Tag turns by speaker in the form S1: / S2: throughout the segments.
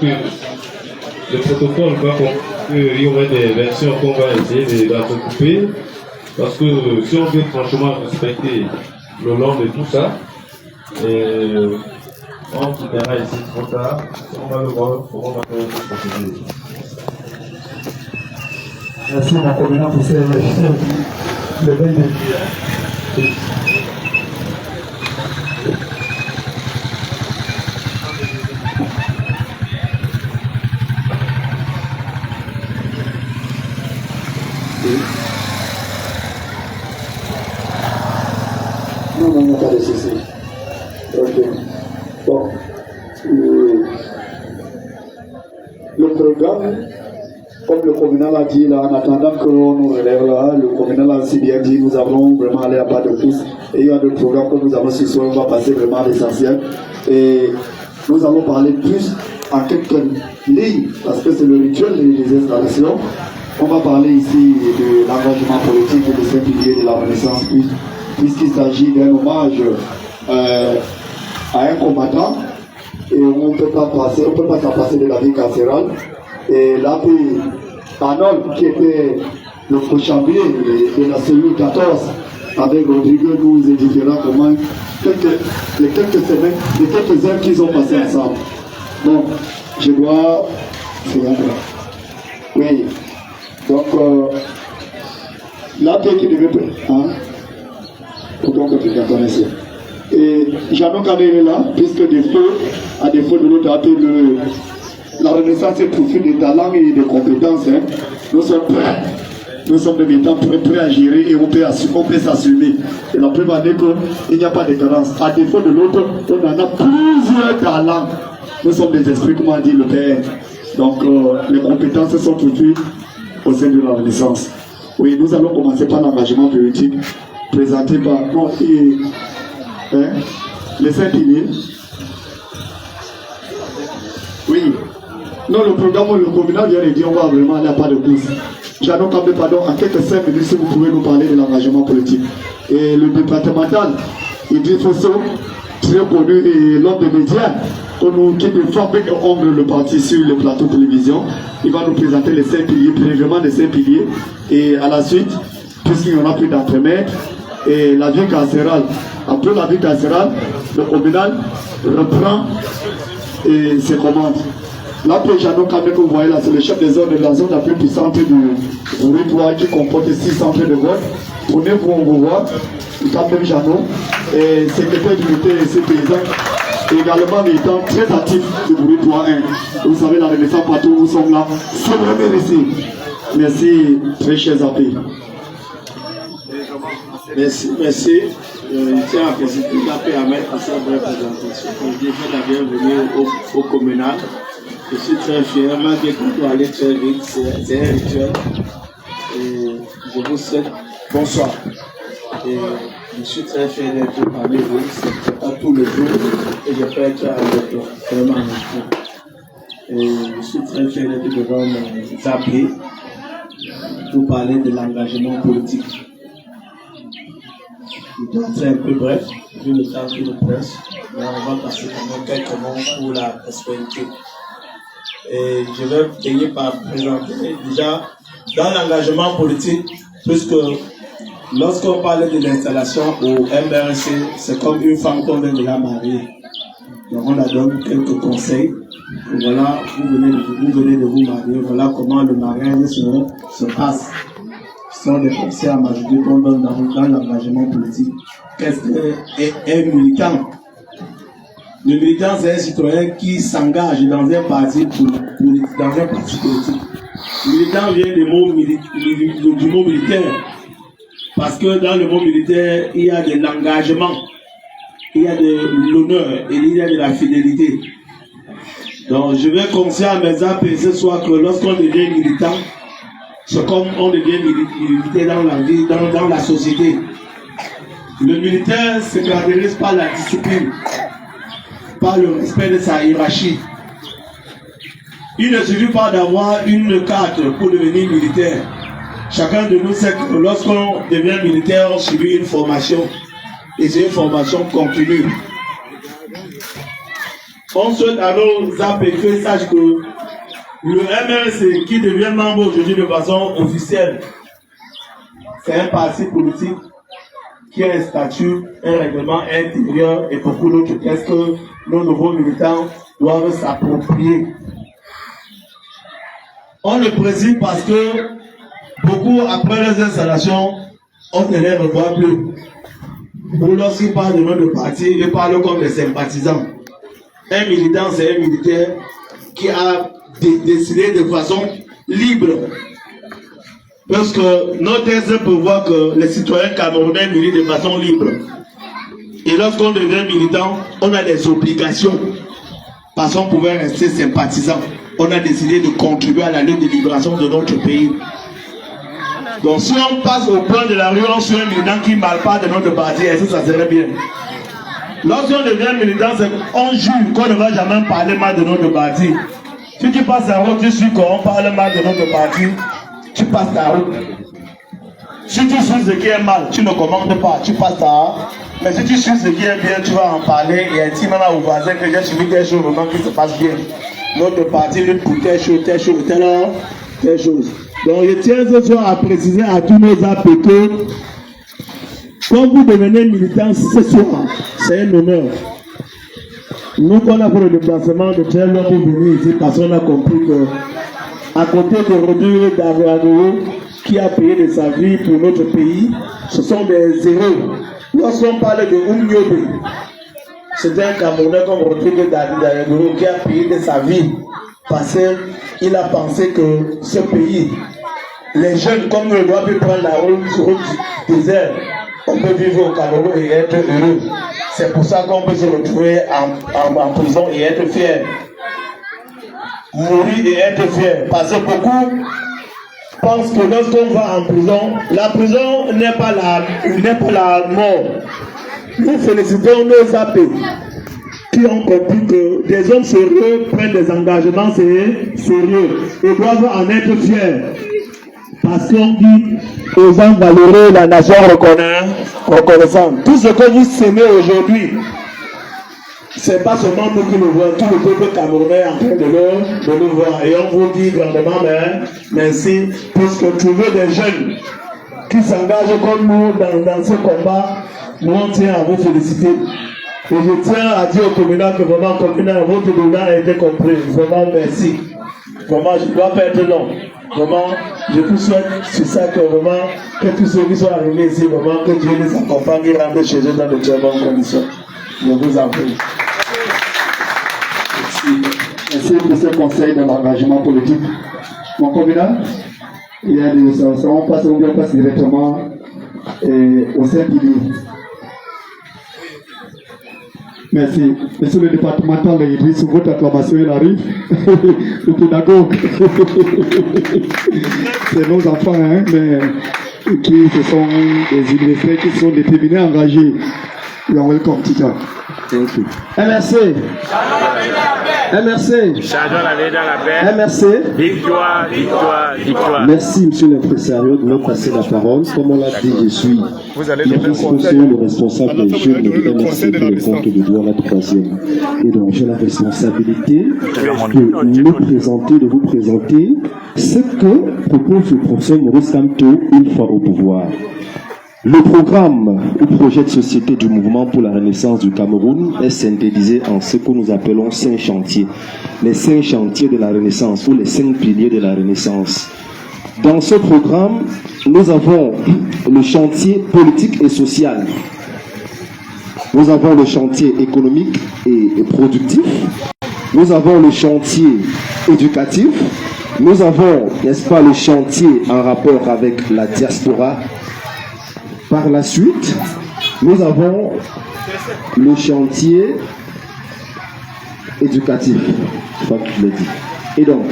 S1: Le protocole va qu'il y aurait des versions qu'on va essayer de recouper, parce que si on veut franchement respecter le long de tout ça, on quittera ici trop tard, on va le voir, on va faire une procédure.
S2: Merci mon commandant pour ces le bel défi. Non, il n'y a pas de souci. Ok. Bon. Le programme, comme le communal a dit, là, en attendant qu'on nous relève là, le communal a aussi bien dit, nous allons vraiment aller à pas de pouce. Et il y a d'autres programmes que nous avons ce soir, on va passer vraiment à l'essentiel. Et nous allons parler plus en quelques lignes, parce que c'est le rituel des installations. On va parler ici de l'engagement politique et de ces piliers de la Renaissance, puisqu'il s'agit d'un hommage à un combattant. Et on ne peut pas s'en passer de la vie carcérale. Et l'abbé Arnold, qui était le cochambier de la cellule 14, avec Rodrigo, nous édifiera comment les quelques semaines, les quelques heures qu'ils ont passées ensemble. Donc, je dois... Oui. Donc, l'abbé qui devait... Hein? Pourquoi que tu connaissais? Et Jeannot Kané est là, puisque à défaut de l'autre abbé, la Renaissance est profil de talents et de compétences. Hein. Nous sommes prêts. Nous sommes de militants prêts à gérer et on peut s'assumer. Et la preuve est qu'il n'y a pas de carence. À défaut de l'autre, on en a plusieurs talents. Nous sommes des esprits, comme a dit le Père. Donc, les compétences sont tout de suite au sein de la Renaissance. Oui, nous allons commencer par l'engagement politique présenté par les 5 piliers. Oui. Non, le programme, le communal vient de dire on va vraiment aller à pas de pouce. J'annonce quand même, pardon, en quelques 5 minutes, si vous pouvez nous parler de l'engagement politique. Et le départemental, Idriss Fosso, très connu, et l'homme des médias, qui défend avec ongle le parti sur le plateau télévision, il va nous présenter les 5 piliers, brièvement les 5 piliers. Et à la suite, puisqu'il y en a plus d'entremaître, et la vie carcérale, après la vie carcérale, le communal reprend ses commandes. Là, pour Jeannot Kamé, que vous voyez là, c'est le chef des zones de la zone la plus puissante du territoire qui comporte 6 centres de vote. Tournez-vous, on vous voit, Kamé Jeannot, et secrétaire d'unité et ses paysans, également militant très actif du territoire 1. Vous savez, la Renaissance partout où nous sommes là, c'est vraiment ici. Merci, très chers amis.
S3: Merci. Je tiens à féliciter l'AP Ahmed à sa brève présentation. Je dis la bienvenue au communal. Je suis très fier, malgré qu'on doit aller très vite, c'est un rituel. Et je vous souhaite bonsoir. Et je suis très fier d'être parmi vous, c'est pas tous les jours, et je peux être avec vraiment un instant. Et je suis très fier d'être devant mes appels pour parler de l'engagement politique. Je dois être un peu bref, vu le temps qui nous presse, mais on va passer pendant quelques mots pour la prospérité. Et je vais finir par présenter déjà dans l'engagement politique, puisque lorsqu'on parle de l'installation au MRC, c'est comme une femme qu'on vient de la marier. Donc on a donné quelques conseils. Voilà, vous venez de vous marier, voilà comment le mariage se passe. Ce sont des conseils à majorité qu'on donne dans l'engagement politique. Qu'est-ce qu'un militant? Le militant, c'est un citoyen qui s'engage dans un parti politique. Le militant vient du mot militaire. Parce que dans le mot militaire, il y a de l'engagement, il y a de l'honneur et il y a de la fidélité. Donc, je vais conseiller à mes appels ce soir que lorsqu'on devient militant, c'est comme on devient militaire dans la vie, dans la société. Le militaire se caractérise par la discipline, par le respect de sa hiérarchie. Il ne suffit pas d'avoir une carte pour devenir militaire. Chacun de nous sait que lorsqu'on devient militaire, on subit une formation. Et c'est une formation continue. On souhaite à nos APP sachent que le MLC qui devient membre aujourd'hui de façon officielle, c'est un parti politique qui a un statut, un règlement intérieur et beaucoup d'autres textes que nos nouveaux militants doivent s'approprier. On le préside parce que beaucoup, après les installations, on ne les revoit plus. Ou lorsqu'ils parlent de notre parti, ils parlent comme des sympathisants. Un militant, c'est un militaire qui a décidé de façon libre. Parce que nos textes prévoient que les citoyens camerounais militent de façon libre. Et lorsqu'on devient militant, on a des obligations. Parce qu'on pouvait rester sympathisant. On a décidé de contribuer à la lutte de libération de notre pays. Donc si on passe au point de la rue, on suit un militant qui ne parle pas de notre parti, est-ce que ça serait bien? Lorsqu'on devient militant, on jure qu'on ne va jamais parler mal de notre parti. Si tu passes la route, tu suis qu'on parle mal de notre parti, tu passes ta route. Si tu suis ce qui est mal, tu ne commandes pas, tu passes ta route. Mais si tu suis ce qui est bien, tu vas en parler et intimement au voisin que j'ai suivi quelque chose vraiment qui se passe bien. Notre parti lutte pour telle chose, telle chose, telle chose. Donc je tiens ce soir à préciser à tous nos APP, quand vous devenez militant ce soir, c'est un honneur. Nous, qu'on a fait le déplacement de très loin pour venir ici, parce qu'on a compris que, à côté de Rodrigo Davao, qui a payé de sa vie pour notre pays, ce sont des héros. Lorsqu'on parle de Oumniobe, c'est un Camerounais comme Rodrigo Davao qui a payé de sa vie, parce qu'il a pensé que ce pays, les jeunes comme nous, doivent plus prendre la route désert. On peut vivre au Cameroun et être heureux. C'est pour ça qu'on peut se retrouver en prison et être fier. Mourir et être fier. Parce que beaucoup pensent que lorsqu'on va en prison, la prison n'est pas la mort. Nous félicitons nos AP qui ont compris que des hommes sérieux prennent des engagements sérieux et doivent en être fiers. Parce qu'on dit aux gens valeureux, la nation reconnaissante. Tout ce que vous s'aimez aujourd'hui, c'est pas seulement nous qui le voyons, tout le peuple camerounais est en train de le voir. Et on vous dit grandement merci, puisque trouver des jeunes qui s'engagent comme nous dans ce combat, nous on tient à vous féliciter. Et je tiens à dire au communal que vraiment, communal, votre douleur a été compris. Vraiment, merci. Vraiment, je ne dois pas être long. Vraiment, je vous souhaite sur ça que vraiment, que tous ceux qui sont arrivés ici, vraiment, que Dieu les accompagne et rentre chez eux dans de très bonnes conditions. Je vous en prie.
S2: Merci pour ce conseil de l'engagement politique. Mon communal, il y a des choses, on passe directement au Saint-Pilier. Merci. Monsieur le départemental de Idriss, votre acclamation, il arrive. Le pédagogue. C'est nos enfants, hein, mais qui se sont des illustrés, qui sont déterminés, engagés. You are welcome, teacher. Thank you. MRC. MRC. MRC.
S4: Victoire, victoire, victoire.
S2: Merci, monsieur l'impresario, de me passer la parole. Comme on l'a dit, je suis le responsable des jeunes du MRC pour le compte de Douala 3e. Et donc, j'ai la responsabilité de vous présenter ce que propose le professeur Maurice Kamto une fois au pouvoir. Le programme ou projet de société du mouvement pour la renaissance du Cameroun est synthétisé en ce que nous appelons 5 chantiers. Les 5 chantiers de la renaissance ou les 5 piliers de la renaissance. Dans ce programme, nous avons le chantier politique et social. Nous avons le chantier économique et productif. Nous avons le chantier éducatif. Nous avons, n'est-ce pas, le chantier en rapport avec la diaspora. Par la suite, nous avons le chantier éducatif. Je crois que je l'ai dit. Et donc,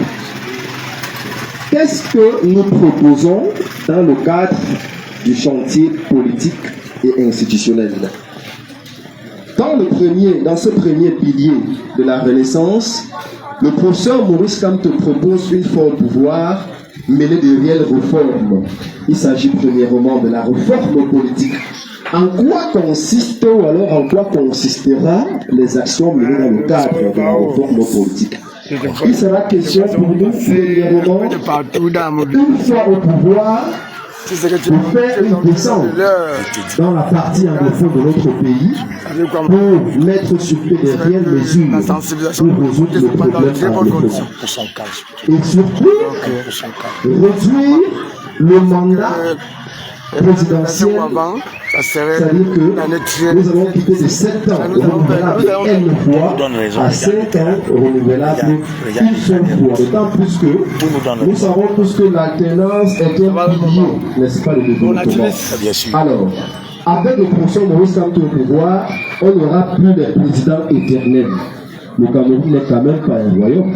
S2: qu'est-ce que nous proposons dans le cadre du chantier politique et institutionnel? Dans ce premier pilier de la Renaissance, le professeur Maurice Kamto propose une fois au pouvoir mêlée de réelles réformes. Il s'agit premièrement de la réforme politique.
S5: En quoi consiste ou alors en quoi consistera les actions menées dans le cadre de la réforme politique? Il sera question pour nous, premièrement, une fois au pouvoir, de faire une descente dans la partie anglophone de notre pays pour mettre sur pied des réelles mesures pour résoudre le problème anglophone. Et surtout, réduire le mandat présidentiel, c'est-à-dire que nous allons quitter de 7 ans renouvelables une fois à 5 ans renouvelables une seule fois. D'autant plus que nous savons tous que l'alternance est un pilier, n'est-ce pas, de développement. Alors, avec le professeur Maurice Kamto au pouvoir, on n'aura plus de président éternel. Le Cameroun n'est quand même pas un royaume.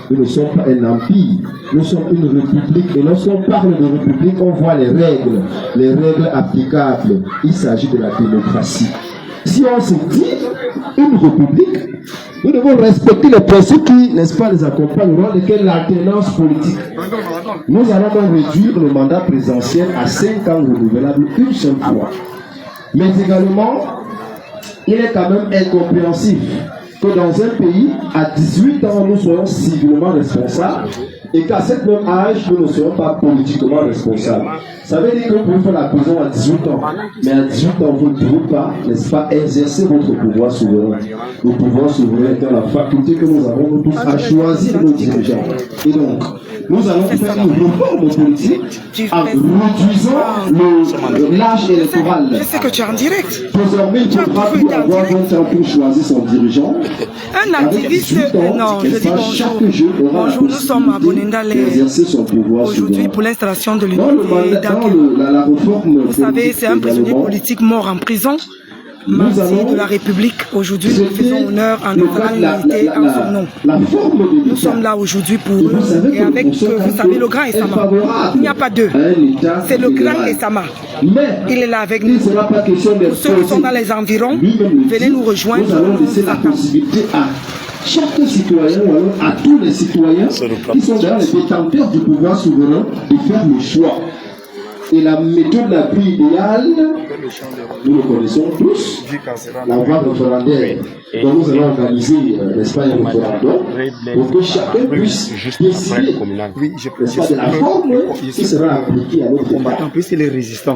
S5: Nous ne sommes pas un empire. Nous sommes une république. Et lorsqu'on parle de république, on voit les règles applicables. Il s'agit de la démocratie. Si on se dit une république, nous devons respecter les principes qui, n'est-ce pas, les accompagneront, lesquels l'alternance politique. Nous allons donc réduire le mandat présidentiel à 5 ans renouvelable une seule fois. Mais également, il est quand même incompréhensif que dans un pays, à 18 ans, nous soyons civilement responsables et qu'à cet même âge, nous ne soyons pas politiquement responsables. Ça veut dire que vous pouvez faire la prison à 18 ans, mais à 18 ans, vous ne pouvez pas, n'est-ce pas, exercer votre pouvoir souverain. Le pouvoir souverain est la faculté que nous avons nous tous à choisir nos dirigeants. Et donc, nous allons faire une réforme politique en réduisant l'âge électoral.
S6: Je sais que tu es en direct.
S5: Désormais, il faudra plus avoir 20 ans pour choisir son dirigeant.
S6: Un activiste, non, je dis bonjour. Bonjour, nous sommes à Bonendale aujourd'hui pour l'installation de l'unité d'Aké. Vous savez, c'est un prisonnier politique mort en prison. Martyr de la République. Aujourd'hui, nous faisons honneur à notre unité en son nom. Nous sommes là aujourd'hui pour eux et avec, vous savez, le grand Essama. Il n'y a pas deux. C'est le grand Essama. Il est là avec nous. Pour ceux qui sont dans les environs, venez nous rejoindre.
S5: Chaque citoyen ou alors à tous les citoyens qui sont dans les détenteurs du pouvoir souverain de faire le choix. Et la méthode la plus idéale, nous le connaissons tous, la voie référendaire. Donc nous allons organiser, n'est-ce pas, un référendum pour que chacun puisse décider, n'est-ce pas, de la forme qui sera appliquée à notre État.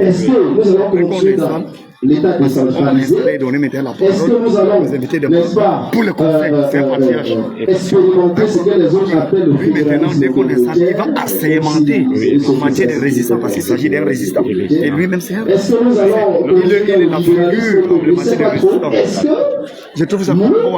S5: Est-ce que nous allons continuer dans l'État décentralisé? Est-ce que nous allons, n'est-ce pas, expérimenter ce que les autres appellent le fédéralisme
S7: il va assermenter en matière de résistance parce qu'il s'agit d'un résistant. Et lui-même, c'est un.
S5: Est-ce que nous allons,
S7: il est la figure en matière de résistance.
S5: Est-ce que
S7: je trouve ça
S5: nous allons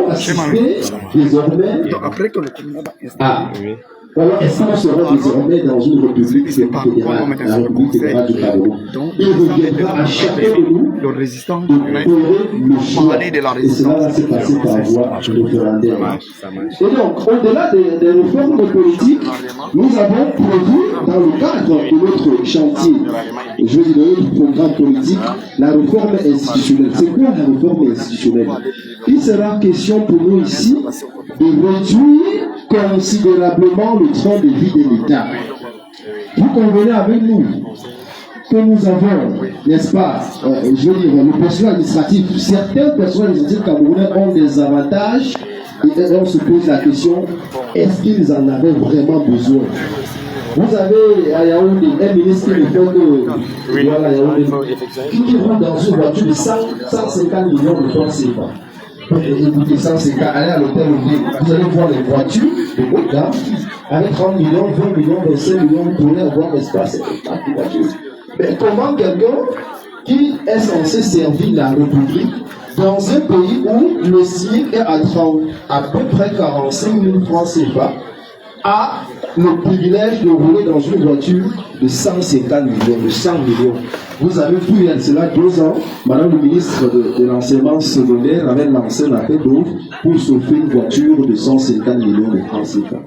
S5: assister désormais
S7: après que le communal va installer.
S5: Alors, est-ce qu'on sera désormais dans une république fédérale, la République fédérale du Cameroun? Il reviendra à chacun de nous
S7: le résistant
S5: de le choix. Et cela va se passer par voie référendaire. Et donc, au-delà des réformes politiques, nous avons prévu, dans le cadre de notre chantier, je veux dire, de notre programme politique, la réforme institutionnelle. C'est quoi la réforme institutionnelle? Il sera question pour nous ici de réduire considérablement le train de vie de l'État. Vous convenez avec nous que nous avons, n'est-ce pas, je veux dire, le personnel administratif, certains personnels administratifs camerounais ont des avantages et on se pose la question, est-ce qu'ils en avaient vraiment besoin? Vous avez à Yaoundé un ministre qui ne fait que, voilà, Yaoundé, qui roule dans une voiture de 150 millions de francs CFA. Écoutez, ça, c'est qu'à aller à l'hôtel, vous allez voir les voitures de haute gamme avec 30 millions, 20 millions, 25 millions, vous pourrez avoir l'espace et pas de voiture. Mais comment quelqu'un qui est censé servir la République dans un pays où le SMIC est à peu près 45 000 francs CFA a le privilège de rouler dans une voiture de 150 millions, de 100 millions. Vous avez vu il y a cela 2 ans, madame le ministre de l'enseignement secondaire avait lancé un appel d'offres pour s'offrir une voiture de 150 millions de francs CFA.